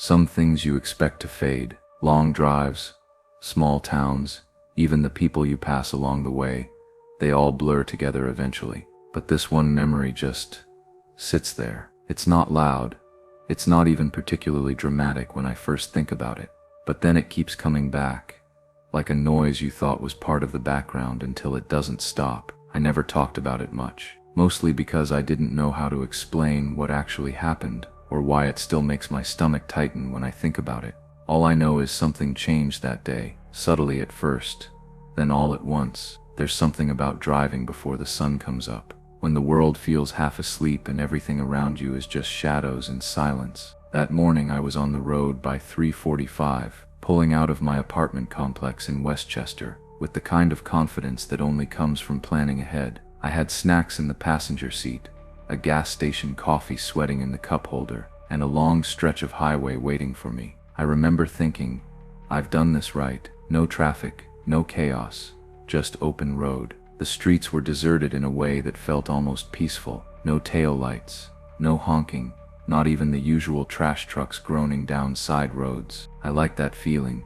Some things you expect to fade. Long drives, small towns, even the people you pass along the way, they all blur together eventually. But this one memory just sits there. It's not loud. It's not even particularly dramatic when I first think about it. But then it keeps coming back, like a noise you thought was part of the background until it doesn't stop. I never talked about it much, mostly because I didn't know how to explain what actually happened, or why it still makes my stomach tighten when I think about it. All I know is something changed that day, subtly at first, then all at once. There's something about driving before the sun comes up, when the world feels half asleep and everything around you is just shadows and silence. That morning I was on the road by 3:45, pulling out of my apartment complex in Westchester, with the kind of confidence that only comes from planning ahead. I had snacks in the passenger seat, a gas station coffee sweating in the cup holder, and a long stretch of highway waiting for me. I remember thinking, I've done this right. No traffic, no chaos, just open road. The streets were deserted in a way that felt almost peaceful. No tail lights, no honking, not even the usual trash trucks groaning down side roads. I like that feeling,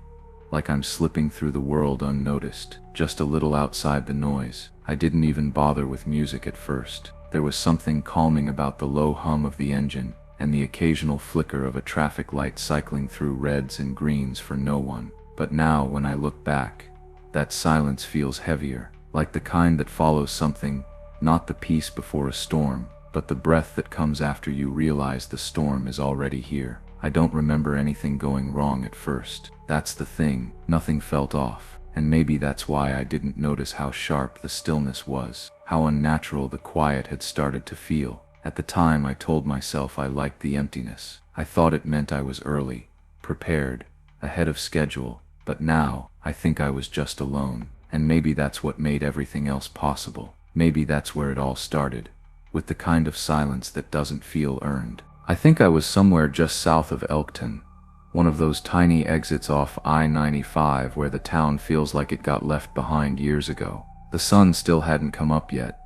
like I'm slipping through the world unnoticed, just a little outside the noise. I didn't even bother with music at first. There was something calming about the low hum of the engine, and the occasional flicker of a traffic light cycling through reds and greens for no one. But now, when I look back, that silence feels heavier, like the kind that follows something, not the peace before a storm, but the breath that comes after you realize the storm is already here. I don't remember anything going wrong at first. That's the thing, nothing felt off, and maybe that's why I didn't notice how sharp the stillness was, how unnatural the quiet had started to feel. At the time I told myself I liked the emptiness. I thought it meant I was early, prepared, ahead of schedule, but now I think I was just alone, and maybe that's what made everything else possible. Maybe that's where it all started, with the kind of silence that doesn't feel earned. I think I was somewhere just south of Elkton, one of those tiny exits off I-95 where the town feels like it got left behind years ago. The sun still hadn't come up yet,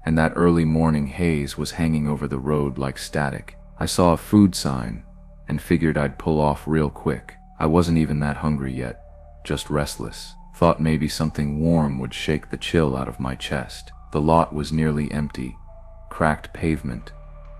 and that early morning haze was hanging over the road like static. I saw a food sign, and figured I'd pull off real quick. I wasn't even that hungry yet, just restless. Thought maybe something warm would shake the chill out of my chest. The lot was nearly empty. Cracked pavement,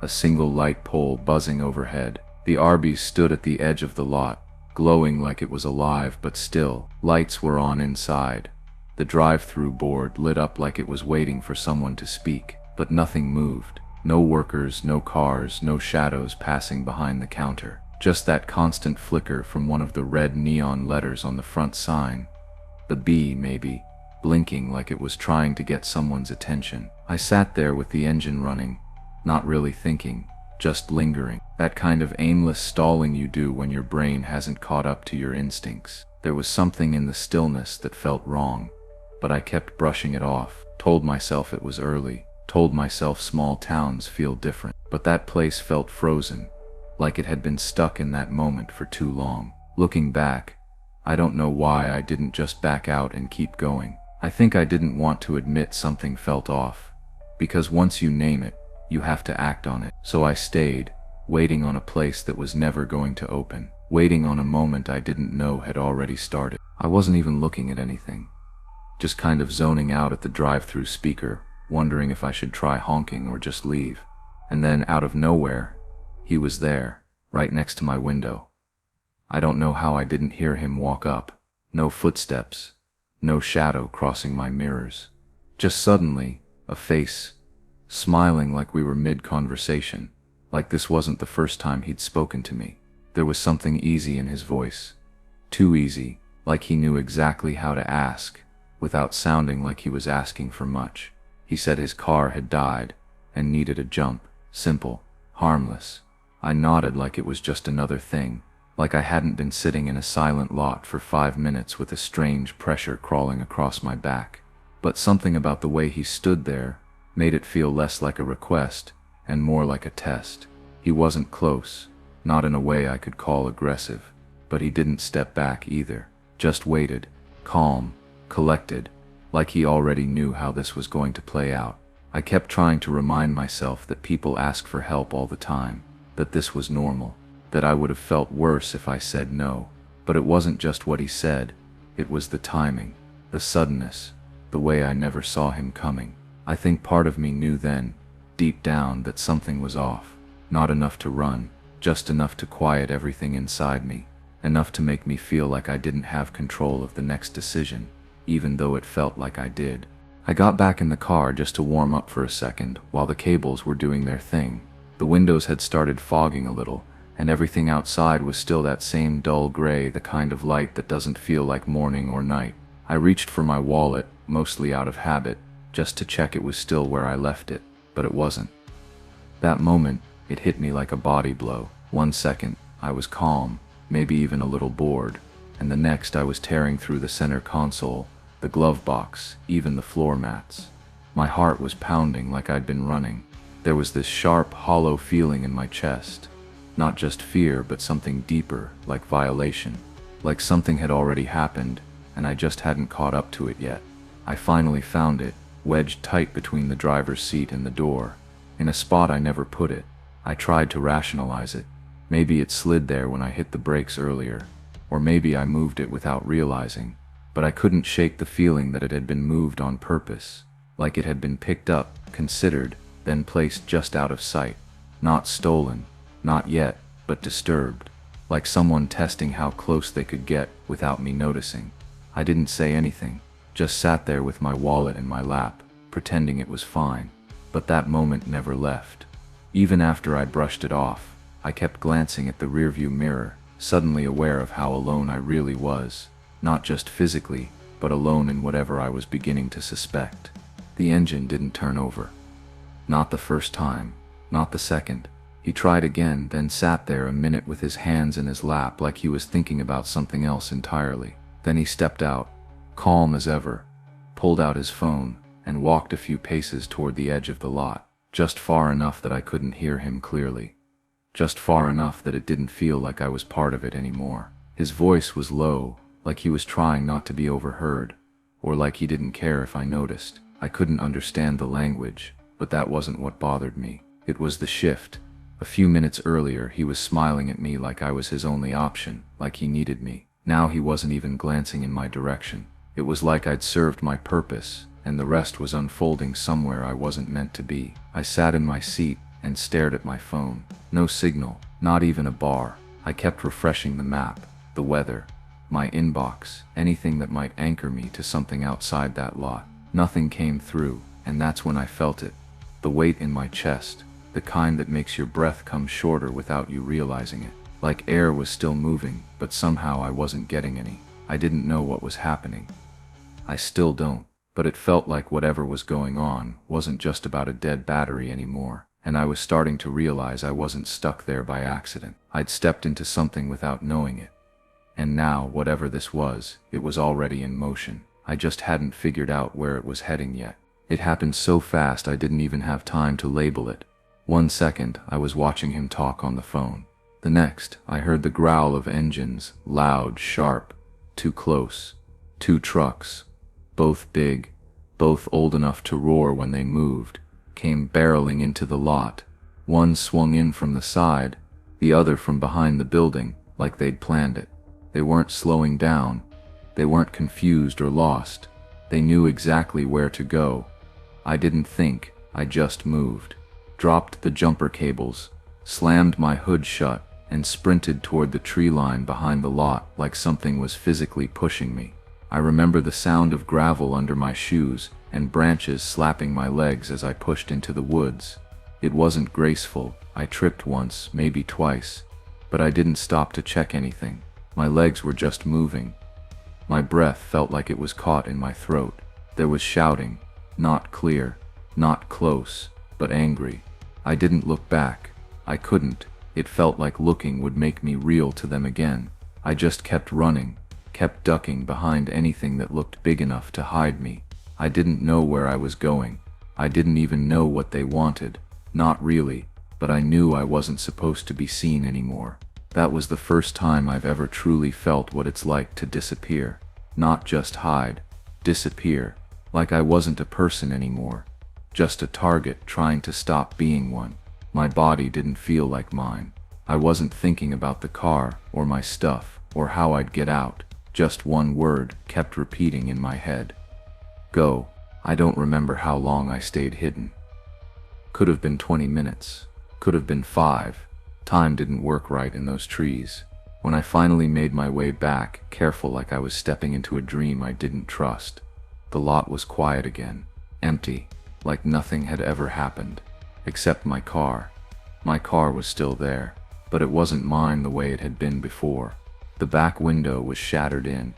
a single light pole buzzing overhead. The Arby's stood at the edge of the lot, glowing like it was alive but still. Lights were on inside. The drive-through board lit up like it was waiting for someone to speak, but nothing moved. No workers, no cars, no shadows passing behind the counter. Just that constant flicker from one of the red neon letters on the front sign. The B, maybe, blinking like it was trying to get someone's attention. I sat there with the engine running, not really thinking, just lingering. That kind of aimless stalling you do when your brain hasn't caught up to your instincts. There was something in the stillness that felt wrong, but I kept brushing it off. Told myself it was early, told myself small towns feel different, but that place felt frozen, like it had been stuck in that moment for too long. Looking back, I don't know why I didn't just back out and keep going. I think I didn't want to admit something felt off, because once you name it, you have to act on it. So I stayed, waiting on a place that was never going to open, waiting on a moment I didn't know had already started. I wasn't even looking at anything, just kind of zoning out at the drive-through speaker, wondering if I should try honking or just leave. And then, out of nowhere, he was there, right next to my window. I don't know how I didn't hear him walk up. No footsteps, no shadow crossing my mirrors. Just suddenly, a face, smiling like we were mid-conversation, like this wasn't the first time he'd spoken to me. There was something easy in his voice, too easy, like he knew exactly how to ask, without sounding like he was asking for much. He said his car had died, and needed a jump. Simple, harmless. I nodded like it was just another thing, like I hadn't been sitting in a silent lot for 5 minutes with a strange pressure crawling across my back. But something about the way he stood there made it feel less like a request and more like a test. He wasn't close, not in a way I could call aggressive, but he didn't step back either, just waited, calm, collected, like he already knew how this was going to play out. I kept trying to remind myself that people ask for help all the time, that this was normal. that I would have felt worse if I said no. But it wasn't just what he said, it was the timing, the suddenness, the way I never saw him coming. I think part of me knew then, deep down, that something was off. Not enough to run, just enough to quiet everything inside me, enough to make me feel like I didn't have control of the next decision, even though it felt like I did. I got back in the car just to warm up for a second while the cables were doing their thing. The windows had started fogging a little, and everything outside was still that same dull gray, the kind of light that doesn't feel like morning or night. I reached for my wallet, mostly out of habit, just to check it was still where I left it, but it wasn't. That moment, it hit me like a body blow. 1 second, I was calm, maybe even a little bored, and the next I was tearing through the center console, the glove box, even the floor mats. My heart was pounding like I'd been running. There was this sharp, hollow feeling in my chest. Not just fear, but something deeper, like violation. Like something had already happened, and I just hadn't caught up to it yet. I finally found it, wedged tight between the driver's seat and the door, in a spot I never put it. I tried to rationalize it. Maybe it slid there when I hit the brakes earlier, or maybe I moved it without realizing, but I couldn't shake the feeling that it had been moved on purpose, like it had been picked up, considered, then placed just out of sight. Not stolen, not yet, but disturbed, like someone testing how close they could get without me noticing. I didn't say anything, just sat there with my wallet in my lap, pretending it was fine. But that moment never left. Even after I brushed it off, I kept glancing at the rearview mirror, suddenly aware of how alone I really was, not just physically, but alone in whatever I was beginning to suspect. The engine didn't turn over. Not the first time, not the second. He tried again, then sat there a minute with his hands in his lap like he was thinking about something else entirely. Then he stepped out, calm as ever, pulled out his phone, and walked a few paces toward the edge of the lot, just far enough that I couldn't hear him clearly. Just far enough that it didn't feel like I was part of it anymore. His voice was low, like he was trying not to be overheard, or like he didn't care if I noticed. I couldn't understand the language, but that wasn't what bothered me. It was the shift. A few minutes earlier, he was smiling at me like I was his only option, like he needed me. Now he wasn't even glancing in my direction. It was like I'd served my purpose, and the rest was unfolding somewhere I wasn't meant to be. I sat in my seat and stared at my phone. No signal, not even a bar. I kept refreshing the map, the weather, my inbox, anything that might anchor me to something outside that lot. Nothing came through, and that's when I felt it. The weight in my chest, the kind that makes your breath come shorter without you realizing it. Like air was still moving, but somehow I wasn't getting any. I didn't know what was happening. I still don't, but it felt like whatever was going on wasn't just about a dead battery anymore, and I was starting to realize I wasn't stuck there by accident. I'd stepped into something without knowing it. And now, whatever this was, it was already in motion. I just hadn't figured out where it was heading yet. It happened so fast I didn't even have time to label it. 1 second, I was watching him talk on the phone. The next, I heard the growl of engines, loud, sharp, too close. 2 trucks, both big, both old enough to roar when they moved, came barreling into the lot. One swung in from the side, the other from behind the building, like they'd planned it. They weren't slowing down. They weren't confused or lost. They knew exactly where to go. I didn't think, I just moved. Dropped the jumper cables, slammed my hood shut, and sprinted toward the tree line behind the lot like something was physically pushing me. I remember the sound of gravel under my shoes and branches slapping my legs as I pushed into the woods. It wasn't graceful. I tripped once, maybe twice, but I didn't stop to check anything. My legs were just moving. My breath felt like it was caught in my throat. There was shouting, not clear, not close, but angry. I didn't look back. I couldn't. It felt like looking would make me reel to them again. I just kept running, kept ducking behind anything that looked big enough to hide me. I didn't know where I was going. I didn't even know what they wanted. Not really, but I knew I wasn't supposed to be seen anymore. That was the first time I've ever truly felt what it's like to disappear. Not just hide, disappear. Like I wasn't a person anymore. Just a target trying to stop being one. My body didn't feel like mine. I wasn't thinking about the car, or my stuff, or how I'd get out. Just one word kept repeating in my head. Go. I don't remember how long I stayed hidden. Could have been 20 minutes. Could have been 5. Time didn't work right in those trees. When I finally made my way back, careful like I was stepping into a dream I didn't trust, the lot was quiet again. Empty. Like nothing had ever happened. Except my car. My car was still there. But it wasn't mine the way it had been before. The back window was shattered in.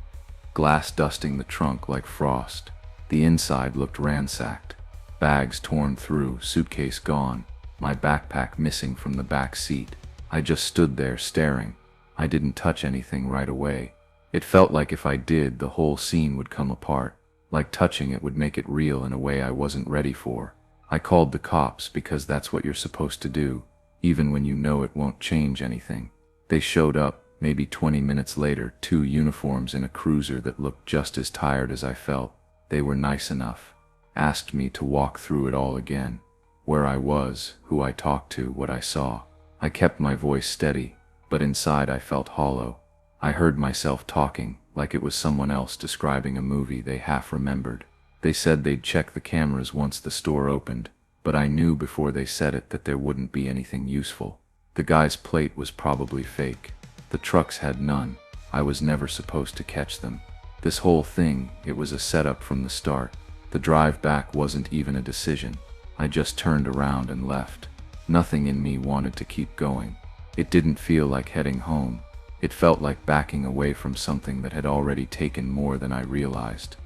Glass dusting the trunk like frost. The inside looked ransacked. Bags torn through, suitcase gone. My backpack missing from the back seat. I just stood there staring. I didn't touch anything right away. It felt like if I did, the whole scene would come apart. Like touching it would make it real in a way I wasn't ready for. I called the cops because that's what you're supposed to do, even when you know it won't change anything. They showed up, maybe 20 minutes later, 2 uniforms in a cruiser that looked just as tired as I felt. They were nice enough. Asked me to walk through it all again. Where I was, who I talked to, what I saw. I kept my voice steady, but inside I felt hollow. I heard myself talking, like it was someone else describing a movie they half remembered. They said they'd check the cameras once the store opened, but I knew before they said it that there wouldn't be anything useful. The guy's plate was probably fake. The trucks had none. I was never supposed to catch them. This whole thing, it was a setup from the start. The drive back wasn't even a decision. I just turned around and left. Nothing in me wanted to keep going. It didn't feel like heading home. It felt like backing away from something that had already taken more than I realized.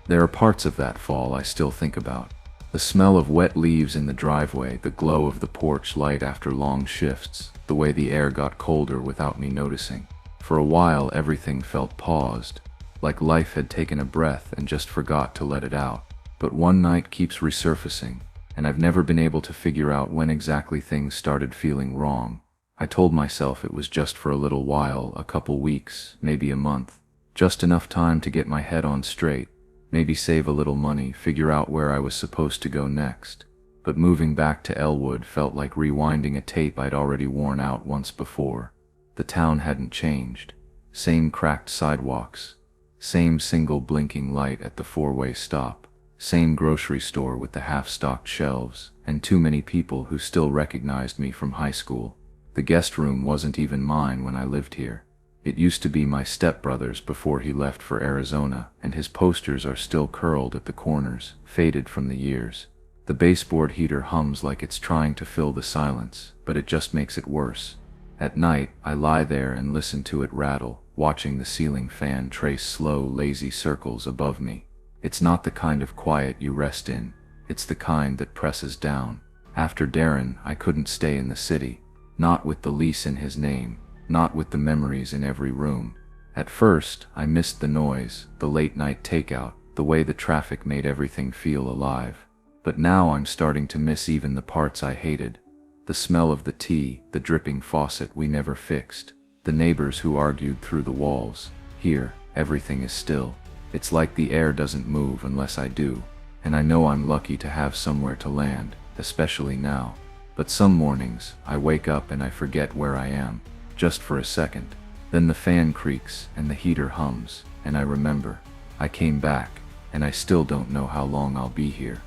There are parts of that fall I still think about. The smell of wet leaves in the driveway, the glow of the porch light after long shifts, the way the air got colder without me noticing. For a while everything felt paused, like life had taken a breath and just forgot to let it out. But one night keeps resurfacing, and I've never been able to figure out when exactly things started feeling wrong. I told myself it was just for a little while, a couple weeks, maybe a month. Just enough time to get my head on straight, maybe save a little money, figure out where I was supposed to go next. But moving back to Elwood felt like rewinding a tape I'd already worn out once before. The town hadn't changed. Same cracked sidewalks. Same single blinking light at the 4-way stop. Same grocery store with the half-stocked shelves, and too many people who still recognized me from high school. The guest room wasn't even mine when I lived here. It used to be my stepbrother's before he left for Arizona, and his posters are still curled at the corners, faded from the years. The baseboard heater hums like it's trying to fill the silence, but it just makes it worse. At night, I lie there and listen to it rattle, watching the ceiling fan trace slow, lazy circles above me. It's not the kind of quiet you rest in. It's the kind that presses down. After Darren, I couldn't stay in the city. Not with the lease in his name. Not with the memories in every room. At first, I missed the noise, the late-night takeout, the way the traffic made everything feel alive. But now I'm starting to miss even the parts I hated. The smell of the tea, the dripping faucet we never fixed. The neighbors who argued through the walls. Here, everything is still. It's like the air doesn't move unless I do. And I know I'm lucky to have somewhere to land, especially now. But some mornings, I wake up and I forget where I am. Just for a second. Then the fan creaks and the heater hums, and I remember. I came back, and I still don't know how long I'll be here.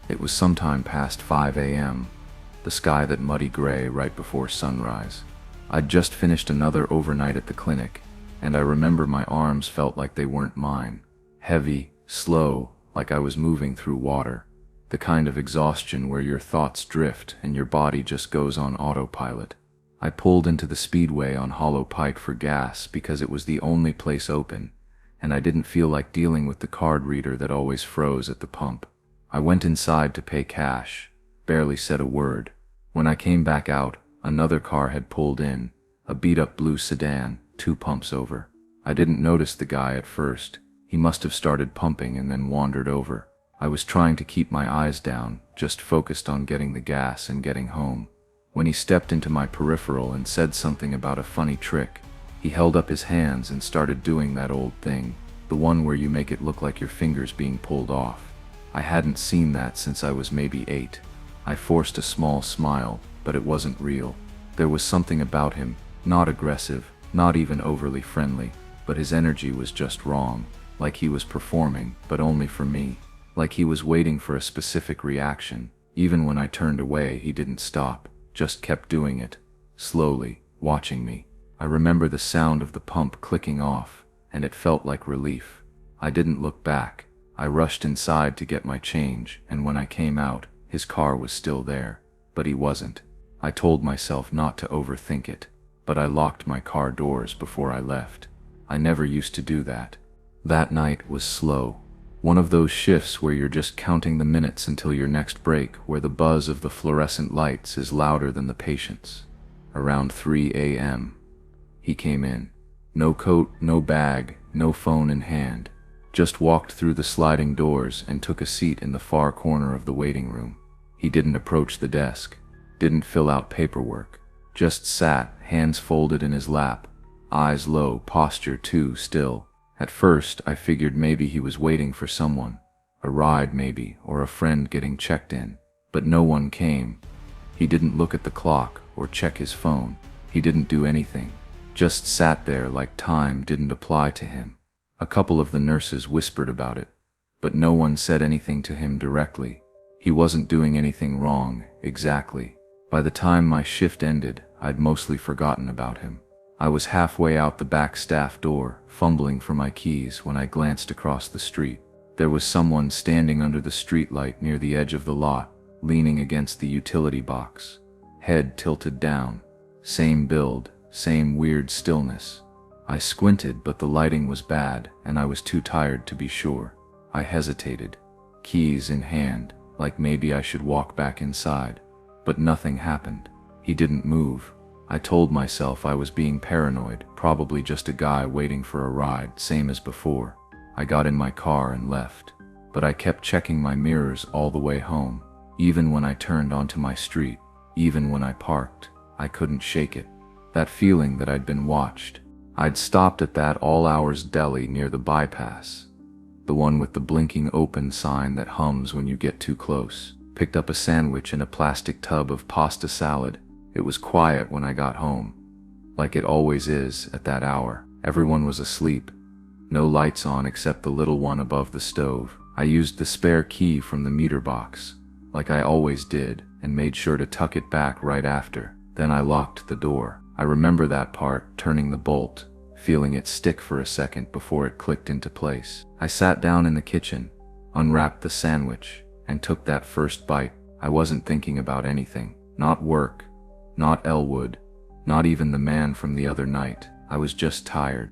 It was sometime past 5 a.m. The sky that muddy gray right before sunrise. I'd just finished another overnight at the clinic, and I remember my arms felt like they weren't mine. Heavy, slow, like I was moving through water. The kind of exhaustion where your thoughts drift and your body just goes on autopilot. I pulled into the speedway on Hollow Pike for gas because it was the only place open, and I didn't feel like dealing with the card reader that always froze at the pump. I went inside to pay cash, barely said a word. When I came back out, another car had pulled in, a beat-up blue sedan, 2 pumps over. I didn't notice the guy at first. He must have started pumping and then wandered over. I was trying to keep my eyes down, just focused on getting the gas and getting home. When he stepped into my peripheral and said something about a funny trick, he held up his hands and started doing that old thing, the one where you make it look like your fingers being pulled off. I hadn't seen that since I was maybe 8. I forced a small smile, but it wasn't real. There was something about him, not aggressive, not even overly friendly, but his energy was just wrong, like he was performing, but only for me. Like he was waiting for a specific reaction. Even when I turned away, he didn't stop, just kept doing it, slowly, watching me. I remember the sound of the pump clicking off, and it felt like relief. I didn't look back. I rushed inside to get my change, and when I came out, his car was still there. But he wasn't. I told myself not to overthink it, but I locked my car doors before I left. I never used to do that. That night was slow. One of those shifts where you're just counting the minutes until your next break, where the buzz of the fluorescent lights is louder than the patience. Around 3 a.m., he came in. No coat, no bag, no phone in hand. Just walked through the sliding doors and took a seat in the far corner of the waiting room. He didn't approach the desk, didn't fill out paperwork, just sat, hands folded in his lap, eyes low, posture too still. At first, I figured maybe he was waiting for someone, a ride maybe, or a friend getting checked in. But no one came. He didn't look at the clock or check his phone. He didn't do anything. Just sat there like time didn't apply to him. A couple of the nurses whispered about it, but no one said anything to him directly. He wasn't doing anything wrong, exactly. By the time my shift ended, I'd mostly forgotten about him. I was halfway out the back staff door, fumbling for my keys, when I glanced across the street. There was someone standing under the streetlight near the edge of the lot, leaning against the utility box, head tilted down. Same build, same weird stillness. I squinted, but the lighting was bad, and I was too tired to be sure. I hesitated, keys in hand, like maybe I should walk back inside. But nothing happened. He didn't move. I told myself I was being paranoid, probably just a guy waiting for a ride, same as before. I got in my car and left. But I kept checking my mirrors all the way home. Even when I turned onto my street, even when I parked, I couldn't shake it. That feeling that I'd been watched. I'd stopped at that all-hours deli near the bypass, the one with the blinking open sign that hums when you get too close. Picked up a sandwich and a plastic tub of pasta salad. It was quiet when I got home, like it always is at that hour. Everyone was asleep. No lights on except the little one above the stove. I used the spare key from the meter box, like I always did, and made sure to tuck it back right after. Then I locked the door. I remember that part, turning the bolt, feeling it stick for a second before it clicked into place. I sat down in the kitchen, unwrapped the sandwich, and took that first bite. I wasn't thinking about anything. Not work, not Elwood, not even the man from the other night. I was just tired.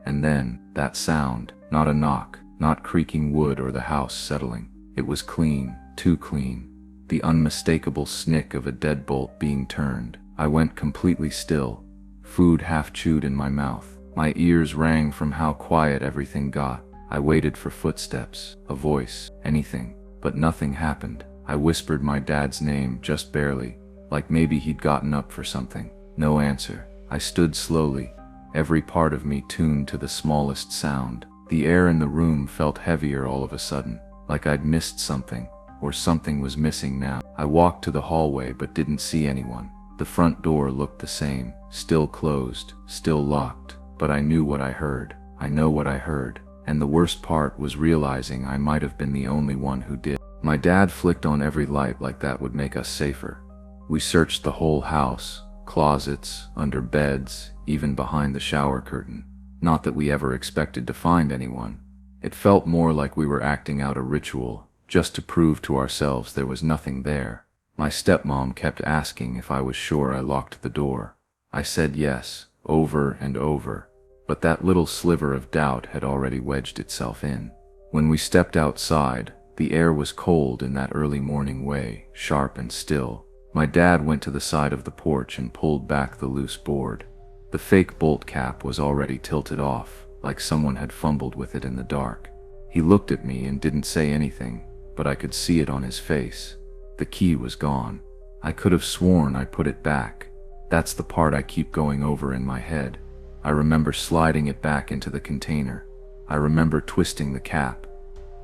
And then, that sound, not a knock, not creaking wood or the house settling. It was clean, too clean. The unmistakable snick of a deadbolt being turned. I went completely still, food half chewed in my mouth. My ears rang from how quiet everything got. I waited for footsteps, a voice, anything, but nothing happened. I whispered my dad's name, just barely, like maybe he'd gotten up for something. No answer. I stood slowly, every part of me tuned to the smallest sound. The air in the room felt heavier all of a sudden, like I'd missed something, or something was missing now. I walked to the hallway but didn't see anyone. The front door looked the same, still closed, still locked, but I knew what I heard. I know what I heard, and the worst part was realizing I might have been the only one who did. My dad flicked on every light like that would make us safer. We searched the whole house, closets, under beds, even behind the shower curtain. Not that we ever expected to find anyone. It felt more like we were acting out a ritual, just to prove to ourselves there was nothing there. My stepmom kept asking if I was sure I locked the door. I said yes, over and over, but that little sliver of doubt had already wedged itself in. When we stepped outside, the air was cold in that early morning way, sharp and still. My dad went to the side of the porch and pulled back the loose board. The fake bolt cap was already tilted off, like someone had fumbled with it in the dark. He looked at me and didn't say anything, but I could see it on his face. The key was gone. I could have sworn I put it back. That's the part I keep going over in my head. I remember sliding it back into the container. I remember twisting the cap.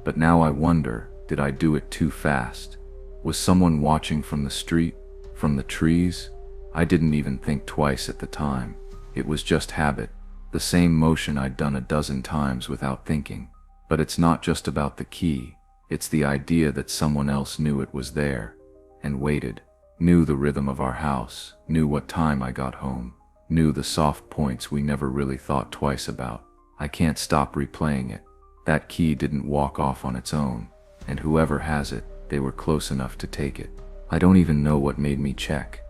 But now I wonder, did I do it too fast? Was someone watching from the street? From the trees? I didn't even think twice at the time. It was just habit, the same motion I'd done a dozen times without thinking. But it's not just about the key, it's the idea that someone else knew it was there, and waited, knew the rhythm of our house, knew what time I got home, knew the soft points we never really thought twice about. I can't stop replaying it. That key didn't walk off on its own, and whoever has it, they were close enough to take it. I don't even know what made me check.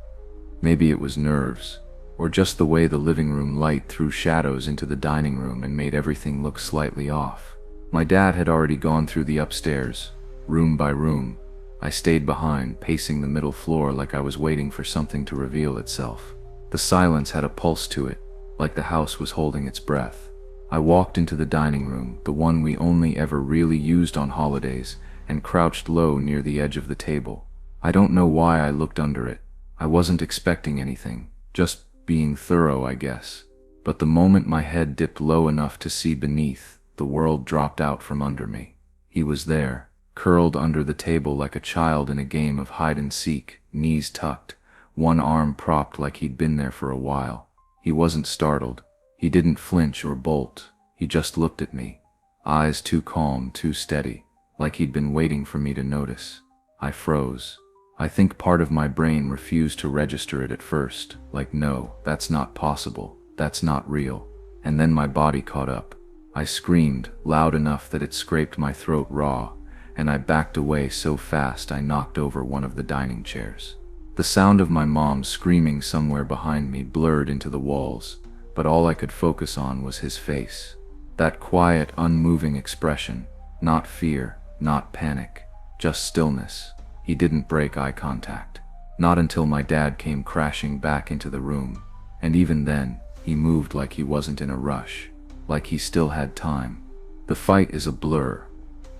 Maybe it was nerves, or just the way the living room light threw shadows into the dining room and made everything look slightly off. My dad had already gone through the upstairs, room by room. I stayed behind, pacing the middle floor like I was waiting for something to reveal itself. The silence had a pulse to it, like the house was holding its breath. I walked into the dining room, the one we only ever really used on holidays, and crouched low near the edge of the table. I don't know why I looked under it. I wasn't expecting anything, just being thorough, I guess. But the moment my head dipped low enough to see beneath, the world dropped out from under me. He was there, curled under the table like a child in a game of hide and seek, knees tucked, one arm propped like he'd been there for a while. He wasn't startled. He didn't flinch or bolt. He just looked at me, eyes too calm, too steady, like he'd been waiting for me to notice. I froze. I think part of my brain refused to register it at first, like no, that's not possible, that's not real. And then my body caught up. I screamed, loud enough that it scraped my throat raw, and I backed away so fast I knocked over one of the dining chairs. The sound of my mom screaming somewhere behind me blurred into the walls, but all I could focus on was his face. That quiet, unmoving expression, not fear, not panic, just stillness. He didn't break eye contact. Not until my dad came crashing back into the room, and even then, he moved like he wasn't in a rush, like he still had time. The fight is a blur,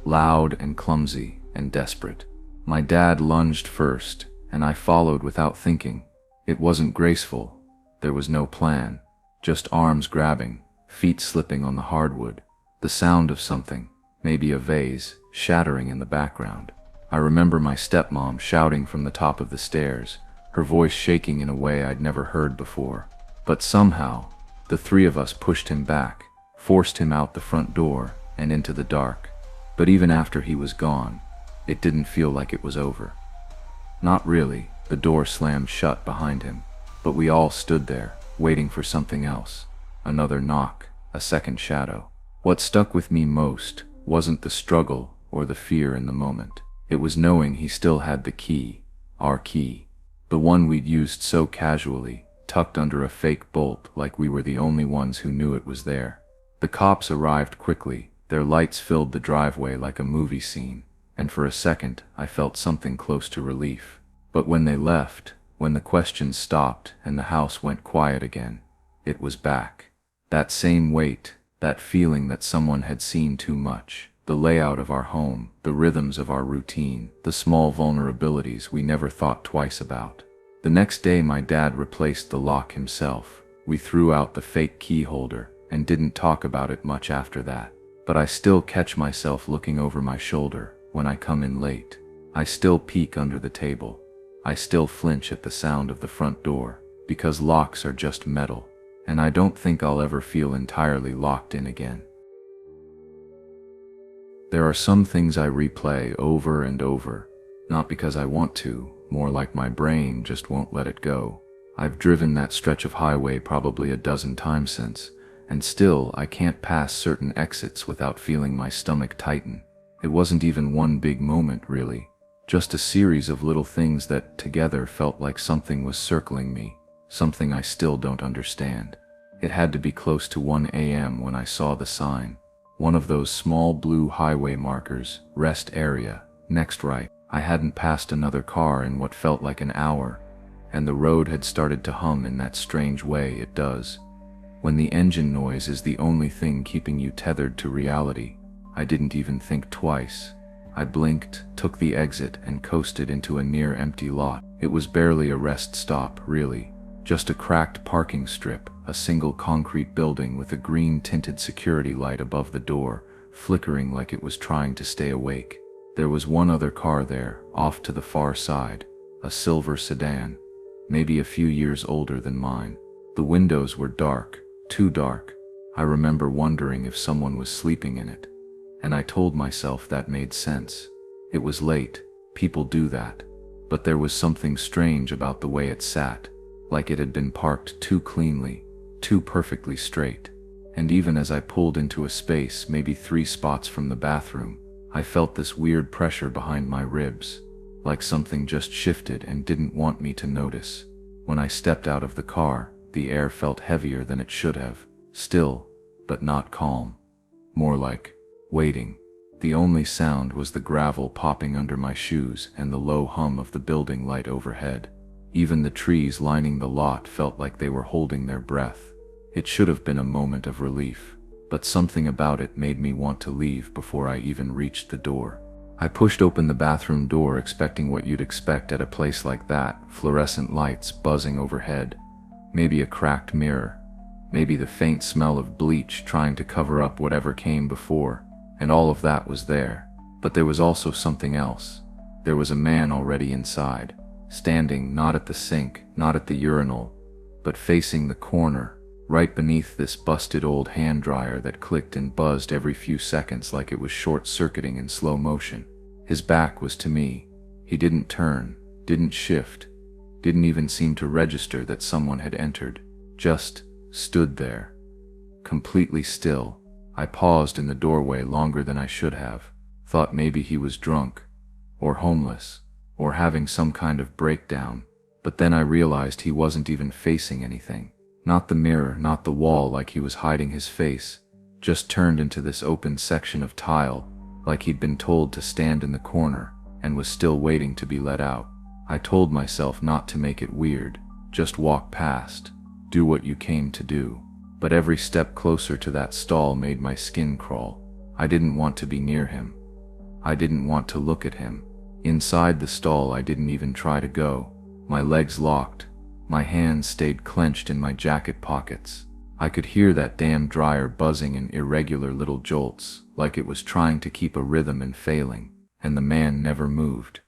loud and clumsy and desperate. My dad lunged first, and I followed without thinking. It wasn't graceful. There was no plan. Just arms grabbing, feet slipping on the hardwood, the sound of something, maybe a vase, shattering in the background. I remember my stepmom shouting from the top of the stairs, her voice shaking in a way I'd never heard before. But somehow, the three of us pushed him back, forced him out the front door and into the dark. But even after he was gone, it didn't feel like it was over. Not really. The door slammed shut behind him, but we all stood there, waiting for something else. Another knock, a second shadow. What stuck with me most wasn't the struggle or the fear in the moment. It was knowing he still had the key, our key, the one we'd used so casually, tucked under a fake bolt like we were the only ones who knew it was there. The cops arrived quickly, their lights filled the driveway like a movie scene, and for a second I felt something close to relief. But when they left, when the questions stopped and the house went quiet again, it was back. That same weight, that feeling that someone had seen too much. The layout of our home, the rhythms of our routine, the small vulnerabilities we never thought twice about. The next day my dad replaced the lock himself. We threw out the fake key holder and didn't talk about it much after that. But I still catch myself looking over my shoulder when I come in late. I still peek under the table. I still flinch at the sound of the front door, because locks are just metal, and I don't think I'll ever feel entirely locked in again. There are some things I replay over and over, not because I want to, more like my brain just won't let it go. I've driven that stretch of highway probably a dozen times since, and still I can't pass certain exits without feeling my stomach tighten. It wasn't even one big moment, really, just a series of little things that together felt like something was circling me, something I still don't understand. It had to be close to 1 a.m. when I saw the sign. One of those small blue highway markers, rest area, next right. I hadn't passed another car in what felt like an hour, and the road had started to hum in that strange way it does. When the engine noise is the only thing keeping you tethered to reality. I didn't even think twice. I blinked, took the exit, and coasted into a near-empty lot. It was barely a rest stop, really. Just a cracked parking strip, a single concrete building with a green-tinted security light above the door, flickering like it was trying to stay awake. There was one other car there, off to the far side, a silver sedan. maybe a few years older than mine. The windows were dark, too dark. I remember wondering if someone was sleeping in it, and I told myself that made sense. It was late, people do that. But there was something strange about the way it sat, like it had been parked too cleanly, too perfectly straight. And even as I pulled into a space maybe 3 spots from the bathroom, I felt this weird pressure behind my ribs, like something just shifted and didn't want me to notice. When I stepped out of the car, the air felt heavier than it should have, still, but not calm. More like waiting. The only sound was the gravel popping under my shoes and the low hum of the building light overhead. Even the trees lining the lot felt like they were holding their breath. It should have been a moment of relief, but something about it made me want to leave before I even reached the door. I pushed open the bathroom door, expecting what you'd expect at a place like that: fluorescent lights buzzing overhead, maybe a cracked mirror, maybe the faint smell of bleach trying to cover up whatever came before. And all of that was there. But there was also something else. There was a man already inside, standing not at the sink, not at the urinal, but facing the corner, right beneath this busted old hand dryer that clicked and buzzed every few seconds like it was short-circuiting in slow motion. His back was to me. He didn't turn, didn't shift, didn't even seem to register that someone had entered. Just stood there, completely still. I paused in the doorway longer than I should have, thought maybe he was drunk, or homeless, or having some kind of breakdown. But then I realized he wasn't even facing anything. Not the mirror, not the wall, like he was hiding his face, just turned into this open section of tile, like he'd been told to stand in the corner, and was still waiting to be let out. I told myself not to make it weird, just walk past, do what you came to do. But every step closer to that stall made my skin crawl. I didn't want to be near him. I didn't want to look at him. Inside the stall I didn't even try to go. My legs locked. My hands stayed clenched in my jacket pockets. I could hear that damn dryer buzzing in irregular little jolts, like it was trying to keep a rhythm and failing, and the man never moved.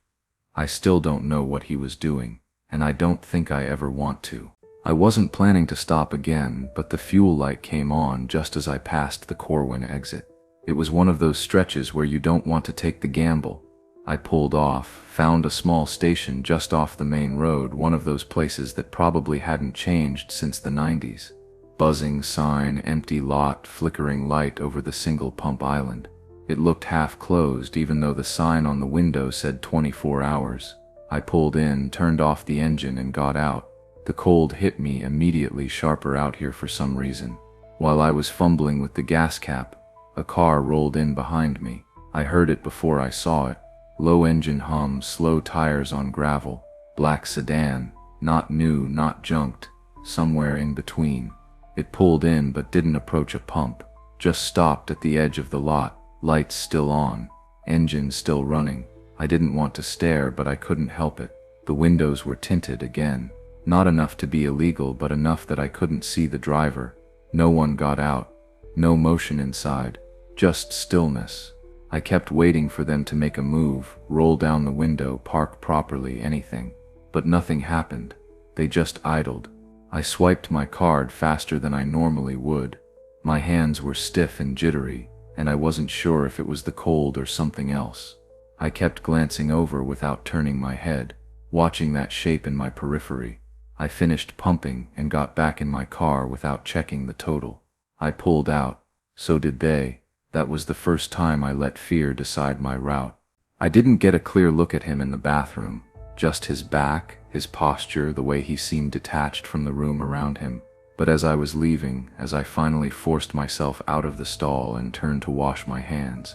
I still don't know what he was doing, and I don't think I ever want to. I wasn't planning to stop again, but the fuel light came on just as I passed the Corwin exit. It was one of those stretches where you don't want to take the gamble. I pulled off, found a small station just off the main road, one of those places that probably hadn't changed since the 90s. Buzzing sign, empty lot, flickering light over the single pump island. It looked half closed even though the sign on the window said 24 hours. I pulled in, turned off the engine and got out. The cold hit me immediately, sharper out here for some reason. While I was fumbling with the gas cap, a car rolled in behind me. I heard it before I saw it. Low engine hum, slow tires on gravel. Black sedan, not new, not junked, somewhere in between. It pulled in but didn't approach a pump, just stopped at the edge of the lot, lights still on, engine still running. I didn't want to stare, but I couldn't help it. The windows were tinted again. Not enough to be illegal, but enough that I couldn't see the driver. No one got out. No motion inside. Just stillness. I kept waiting for them to make a move, roll down the window, park properly, anything. But nothing happened. They just idled. I swiped my card faster than I normally would. My hands were stiff and jittery, and I wasn't sure if it was the cold or something else. I kept glancing over without turning my head, watching that shape in my periphery. I finished pumping and got back in my car without checking the total. I pulled out. So did they. That was the first time I let fear decide my route. I didn't get a clear look at him in the bathroom, just his back, his posture, the way he seemed detached from the room around him. But as I was leaving, as I finally forced myself out of the stall and turned to wash my hands,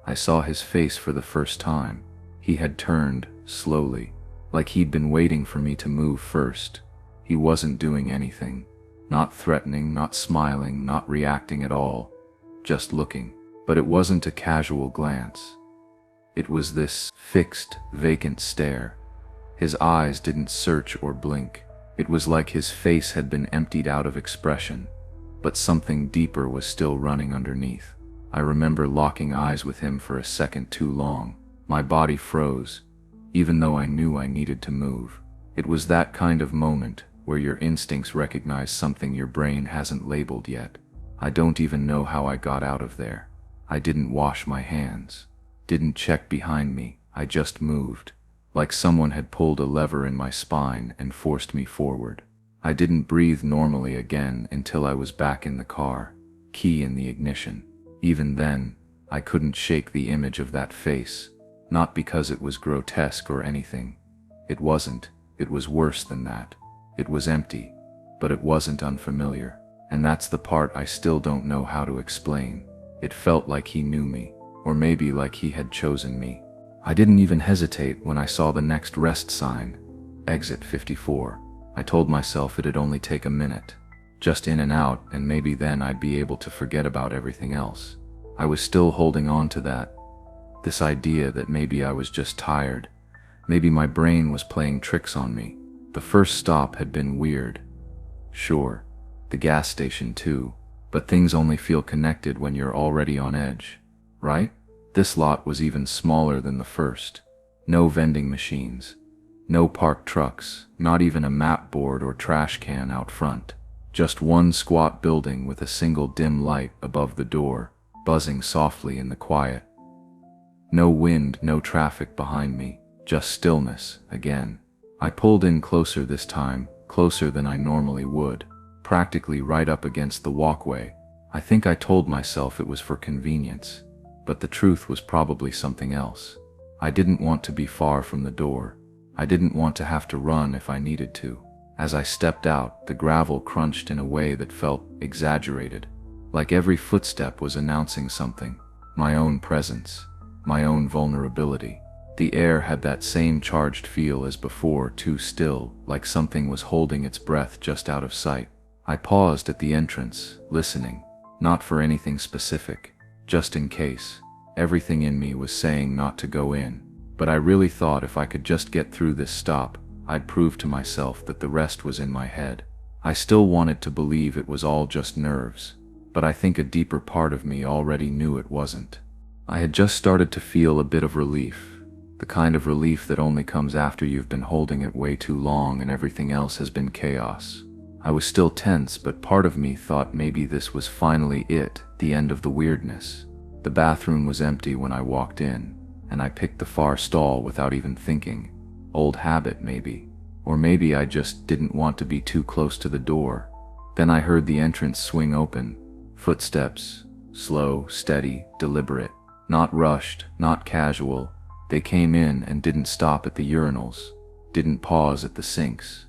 I saw his face for the first time. He had turned, slowly, like he'd been waiting for me to move first. He wasn't doing anything. Not threatening, not smiling, not reacting at all. Just looking. But it wasn't a casual glance. It was this fixed, vacant stare. His eyes didn't search or blink. It was like his face had been emptied out of expression, but something deeper was still running underneath. I remember locking eyes with him for a second too long. My body froze, even though I knew I needed to move. It was that kind of moment where your instincts recognize something your brain hasn't labeled yet. I don't even know how I got out of there. I didn't wash my hands, didn't check behind me, I just moved, like someone had pulled a lever in my spine and forced me forward. I didn't breathe normally again until I was back in the car, key in the ignition. Even then, I couldn't shake the image of that face, not because it was grotesque or anything. It wasn't, it was worse than that. It was empty, but it wasn't unfamiliar. And that's the part I still don't know how to explain. It felt like he knew me, or maybe like he had chosen me. I didn't even hesitate when I saw the next rest sign, exit 54. I told myself it'd only take a minute, just in and out, and maybe then I'd be able to forget about everything else. I was still holding on to that, this idea that maybe I was just tired, maybe my brain was playing tricks on me. The first stop had been weird. Sure, the gas station too, but things only feel connected when you're already on edge, right? This lot was even smaller than the first. No vending machines, no parked trucks, not even a map board or trash can out front. Just one squat building with a single dim light above the door, buzzing softly in the quiet. No wind, no traffic behind me, just stillness again. I pulled in closer this time, closer than I normally would, practically right up against the walkway. I think I told myself it was for convenience, but the truth was probably something else. I didn't want to be far from the door. I didn't want to have to run if I needed to. As I stepped out, the gravel crunched in a way that felt exaggerated, like every footstep was announcing something, my own presence, my own vulnerability. The air had that same charged feel as before, too still, like something was holding its breath just out of sight. I paused at the entrance, listening, not for anything specific, just in case. Everything in me was saying not to go in, but I really thought if I could just get through this stop, I'd prove to myself that the rest was in my head. I still wanted to believe it was all just nerves, but I think a deeper part of me already knew it wasn't. I had just started to feel a bit of relief, the kind of relief that only comes after you've been holding it way too long and everything else has been chaos. I was still tense, but part of me thought maybe this was finally it, the end of the weirdness. The bathroom was empty when I walked in, and I picked the far stall without even thinking. Old habit maybe, or maybe I just didn't want to be too close to the door. Then I heard the entrance swing open, footsteps, slow, steady, deliberate, not rushed, not casual. They came in and didn't stop at the urinals, didn't pause at the sinks,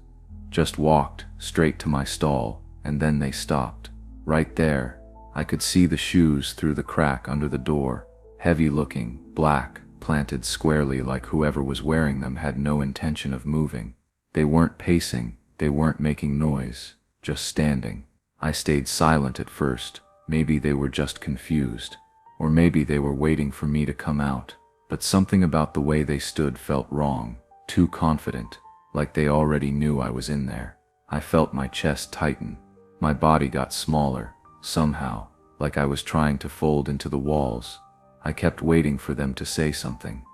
just walked straight to my stall, and then they stopped. Right there, I could see the shoes through the crack under the door, heavy looking, black, planted squarely like whoever was wearing them had no intention of moving. They weren't pacing, they weren't making noise, just standing. I stayed silent at first. Maybe they were just confused, or maybe they were waiting for me to come out. But something about the way they stood felt wrong, too confident, like they already knew I was in there. I felt my chest tighten. My body got smaller, somehow, like I was trying to fold into the walls. I kept waiting for them to say something,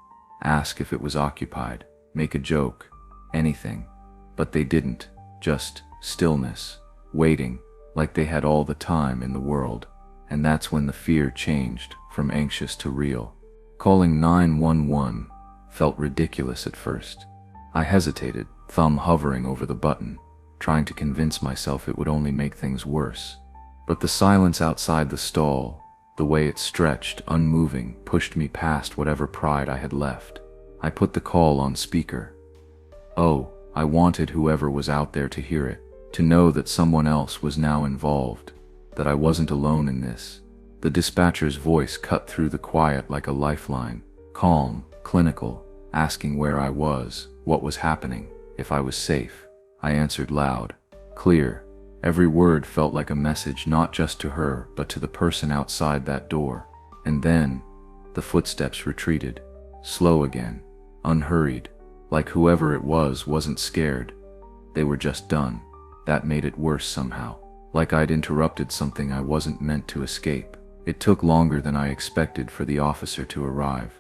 ask if it was occupied, make a joke, anything. But they didn't, just stillness, waiting, like they had all the time in the world. And that's when the fear changed from anxious to real. Calling 911 felt ridiculous at first. I hesitated, thumb hovering over the button, trying to convince myself it would only make things worse. But the silence outside the stall, the way it stretched, unmoving, pushed me past whatever pride I had left. I put the call on speaker. Oh, I wanted whoever was out there to hear it, to know that someone else was now involved, that I wasn't alone in this. The dispatcher's voice cut through the quiet like a lifeline, calm, clinical, asking where I was, what was happening, if I was safe. I answered loud, clear. Every word felt like a message not just to her, but to the person outside that door. And then, the footsteps retreated, slow again, unhurried, like whoever it was wasn't scared. They were just done. That made it worse somehow, like I'd interrupted something I wasn't meant to escape. It took longer than I expected for the officer to arrive,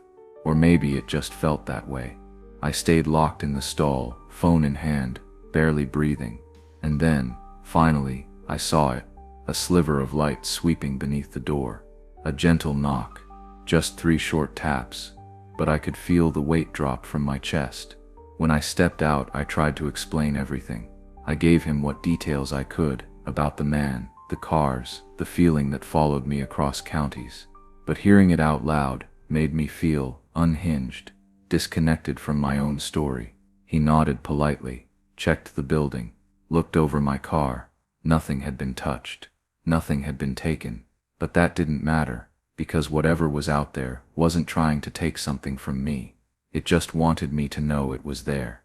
or maybe it just felt that way. I stayed locked in the stall, phone in hand, barely breathing. And then, finally, I saw it, a sliver of light sweeping beneath the door. A gentle knock, just 3 short taps, but I could feel the weight drop from my chest. When I stepped out, I tried to explain everything. I gave him what details I could about the man, the cars, the feeling that followed me across counties. But hearing it out loud made me feel unhinged, disconnected from my own story. He nodded politely, checked the building, looked over my car. Nothing had been touched. Nothing had been taken. But that didn't matter, because whatever was out there wasn't trying to take something from me. It just wanted me to know it was there.